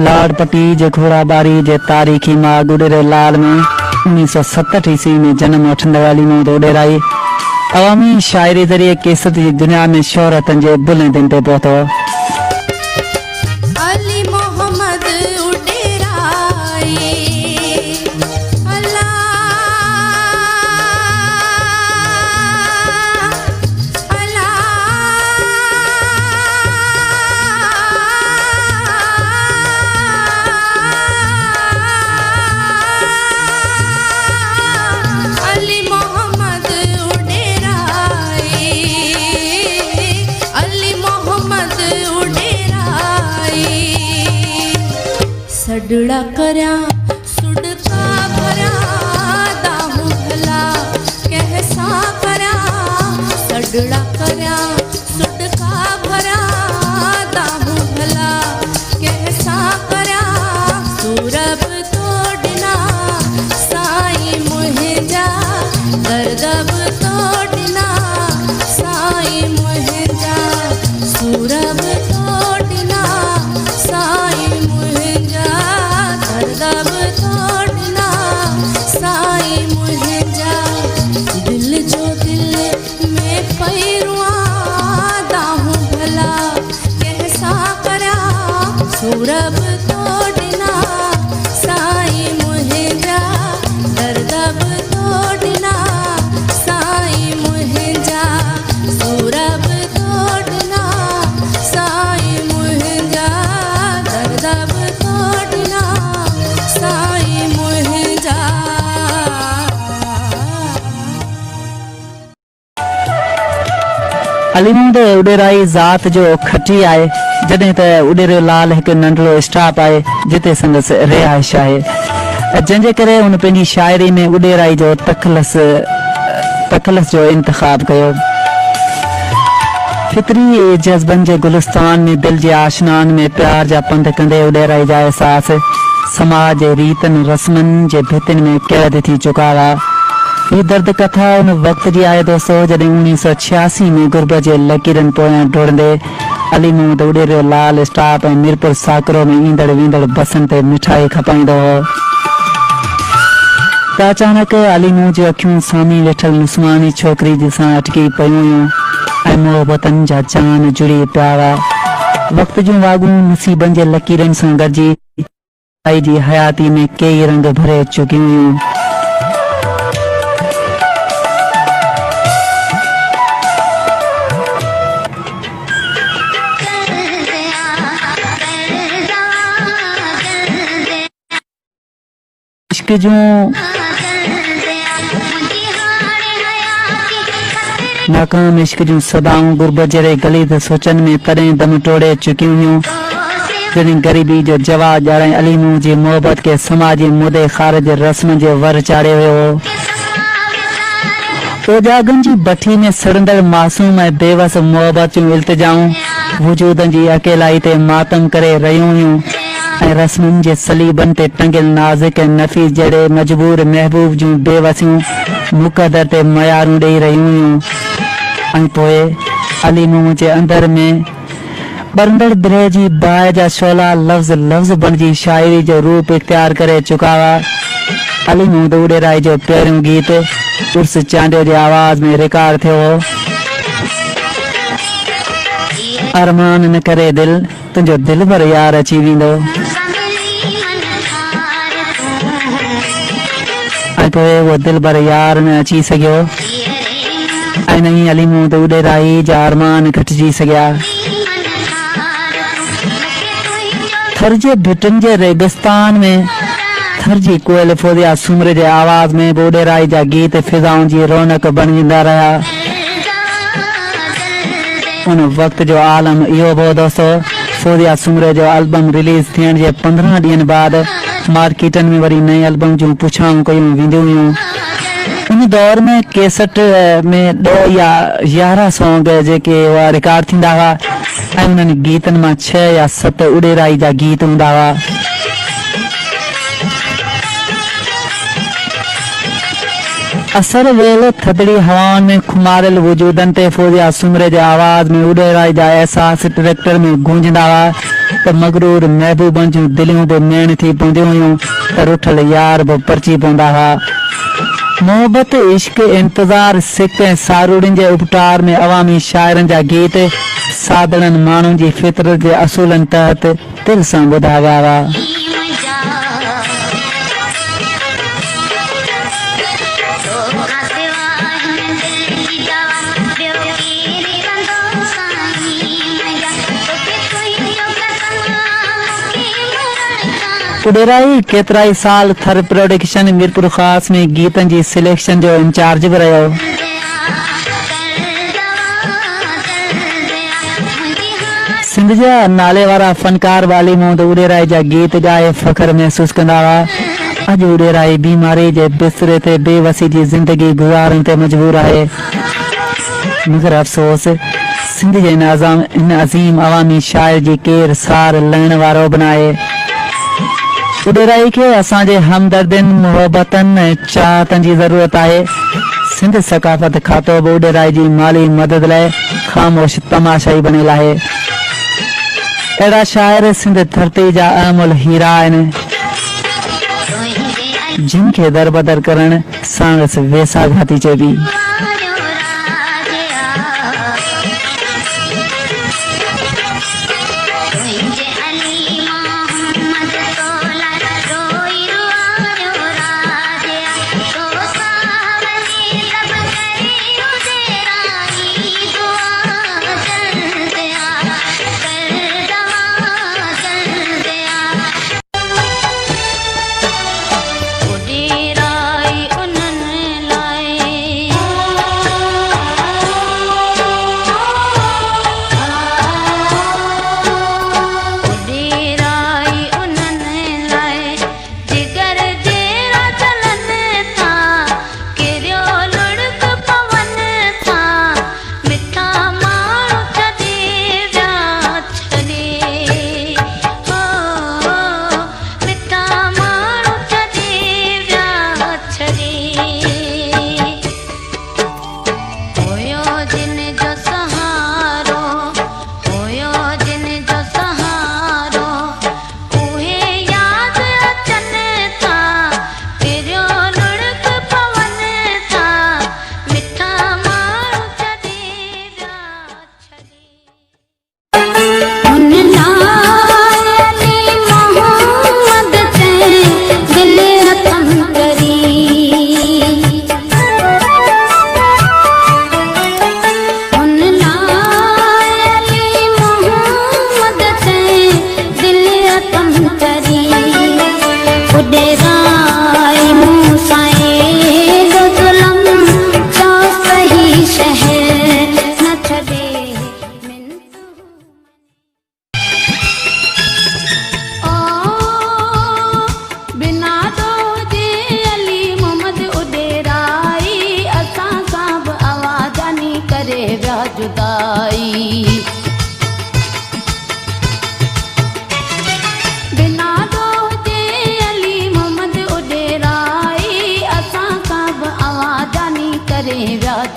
लाड़पटी जे घोड़ाबारी जे तारीखी माग उडेरे लाल में 1967 ईस्वी में जन्म वठंदड़ अली महमूद उडेराई अवामी शायरी ज़रिए केसत जी दुनिया में शोहरत जे बुलंदिन ते पहुतो। सडड़ा करया सुडका भरा दाहू भला कैसा करया सडड़ा करया सुडका भरा दाहू भला कैसा करया सूरब तोड़ना साई मुहिंजा दर्दब तोड़ना साई मुहिंजा सूरब तोड़ना साई दब तोड़ना साई मुहिंजा दिल जो दिल में पैरुआ दाहू भला कैसा करा सूरब तोड़ना साई मुहिंजा दर्दब तोड़ना साई मुहिंजा सूरब तोड़ना साई मुहिंजा दर्दब तोड़ना साई मुहिंजा। अली महमूद उडेराई ज़ात जो खटी आए जॾहिं त उडेरे लाल हिकु नंढड़ो स्टाप आहे जिते संदसि रिहाइश आहे जंहिंजे करे हुन पंहिंजी शाइरी में उडेराई जो तखलस जो इंतखाब कयो। फितरी जज़्बनि जे गुलिस्तान में दिल जे आशनान में प्यार जा पंध कंदे उडेराई जा एहसास समाज जे रीतनि रस्मनि जे भितिन में कैद थी चुका हुआ। ये दर्द कथा उन वक्त जी आहे दोस्तों जॾहिं 1986 में गुरबत जे लकीरनि पोयां डोड़ंदे अली महमूद उडेरे लाल स्टाप ऐं मीरपुर साकरो में ईंदड़ वेंदड़ बसनि ते मिठाई खपाईंदो हो त अचानक अली महमूद जी अखियूं साम्हूं वेठल मुस्लमानी छोकिरी ॾिसां अटकी पयूं हुयूं ऐं मोहबतनि जा जान जुड़ी पिया हुआ। वक्त जूं वागूं नसीबनि जे लकीरनि सां गॾिजी जी हयाती में कई रंग भरे चुकियूं हुयूं। इश्क जूं नाकाम इश्क जूं सदाऊं गुरबत जहिड़े गलीद सोचनि में तॾहिं दम तोड़े चुकियूं हुयूं जॾहिं ग़रीबी जो जवाब ॼाणे अली महमूद जी मोहबत खे समाजी मुदे ख़ारिज रस्म जे वर चाढ़ियो वियो हो। ओजागनि जी भठी में सड़ंदड़ मासूम ऐं बेवस मोहबत जूं इल्तिजाऊं वजूदनि जी अकेलाई ते मातम करे रहियूं हुयूं ऐं रस्मनि जे सलीबनि ते टंगियल नाज़िक ऐं नफ़ीस जहिड़े मजबूर महबूब जूं बेवसियूं मुक़दर ते मयारूं ॾेई रहियूं हुयूं। ऐं पोइ अली महमूद जे अंदर में बरंदड़ दिलि जी बाहि जा शोला लफ़्ज़ लफ़्ज़ बणिजी शाइरी जो रूप इख्तियार करे चुका हुआ। अली महमूद उडेराई जो पहिरियों गीत उर्स चांडियो जे आवाज़ में रिकॉर्ड थियो हो। अरमान न करे दिल तुंहिंजो दिल भर यार अची वेंदो ऐं पोइ उहो दिल भर यार न अची सघियो ऐं न ई अली महमूद उडेराई जा अरमान घटिजी सघिया। थर जे भिटनि जे रेगिस्तान में थरजी कोयल फोदिया सुमर जे आवाज़ में उडेराई जा गीत फिजाउनि जी रौनक बणिजंदा रहिया। उन वक्त जो आलम इहो हो दोस्तों फोदिया सुमर जो एल्बम रिलीज थियण जे 15 ॾींहनि बाद मार्केटनि में वरी नई एल्बम जूं पुछाऊं कयूं वेंदियूं हुयूं। उन दौर में केसट में 2 या 11 सॉन्ग जेके हुआ रिकॉर्ड थींदा हुआ ऐं उन्हनि गीतनि मां 6 या 7 उडेराई जा गीत हूंदा हुआ। असर वेल थदड़ी हवाउनि में खुमारियल वजूदनि ते फोदिया सुमरे जे आवाज़ में उडेराई जा एहसास ट्रैक्टर में गूंजंदा हुआ त मगरूर महबूबनि जूं दिलियूं बि मेण थी पवंदियूं हुयूं त रुठल यार बि परची पवंदा हुआ। मोहबत इश्क इंतज़ार सिक ऐं सारूड़ियुनि जे उपटार में अवामी शाइरनि जा गीत सादड़नि माण्हुनि जी फितरत जे असूलनि तहत दिलि सां ॿुधा विया हुआ। उडेराई केतिराई साल थर प्रोडक्शन मीरपुर ख़ास में गीतनि जी सिलेक्शन जो इंचार्ज बि रहियो। सिंध जा नाले वारा फनकार वाली मूं उडेराई जा गीत ॻाए फ़ख्र महसूस कंदा हुआ। अॼु उडेराई बीमारी जे बिस्तरे ते बेवसी जी ज़िंदगी गुज़ारण ते मजबूर आहे। मगर अफ़सोस सिंध जे इन अज़ीम अवामी शाइर जी केर सार लहण वारो बि नाहे। उडेराई खे असांजे हमदर्दिन मोहबतन ऐं चाहतनि जी ज़रूरत आहे। सिंध सकाफ़त खातो बि उडेराई जी माली मदद लाइ ख़ामोश तमाशाई बणियल आहे। अहिड़ा शाइर सिंध धरती जा अहमुल हीरा आहिनि जिन खे दरबदर करण साणस वेसा घाती चइबी।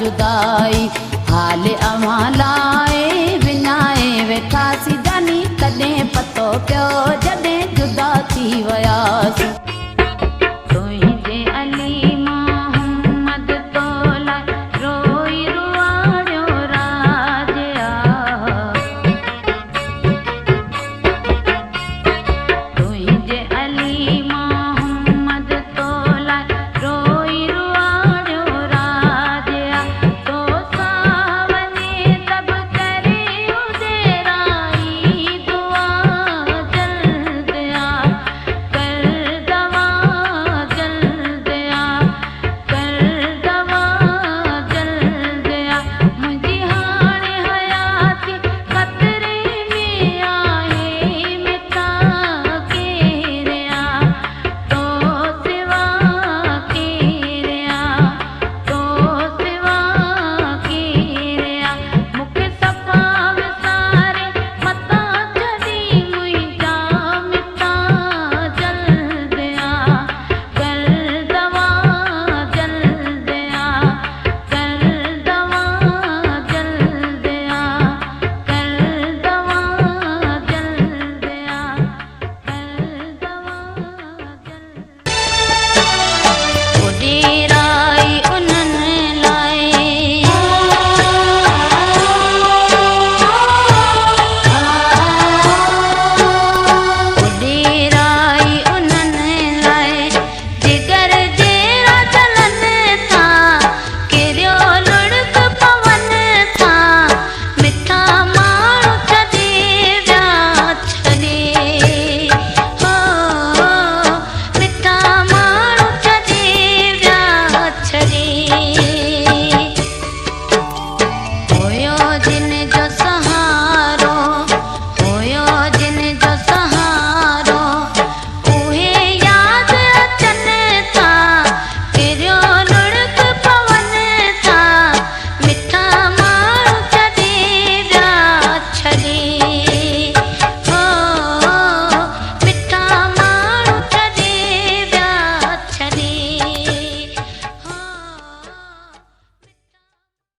जुदाई हाल अमालाए विनाए वेठासी जानी कॾहिं पतो पियो जॾहिं जुदा थी वियासीं।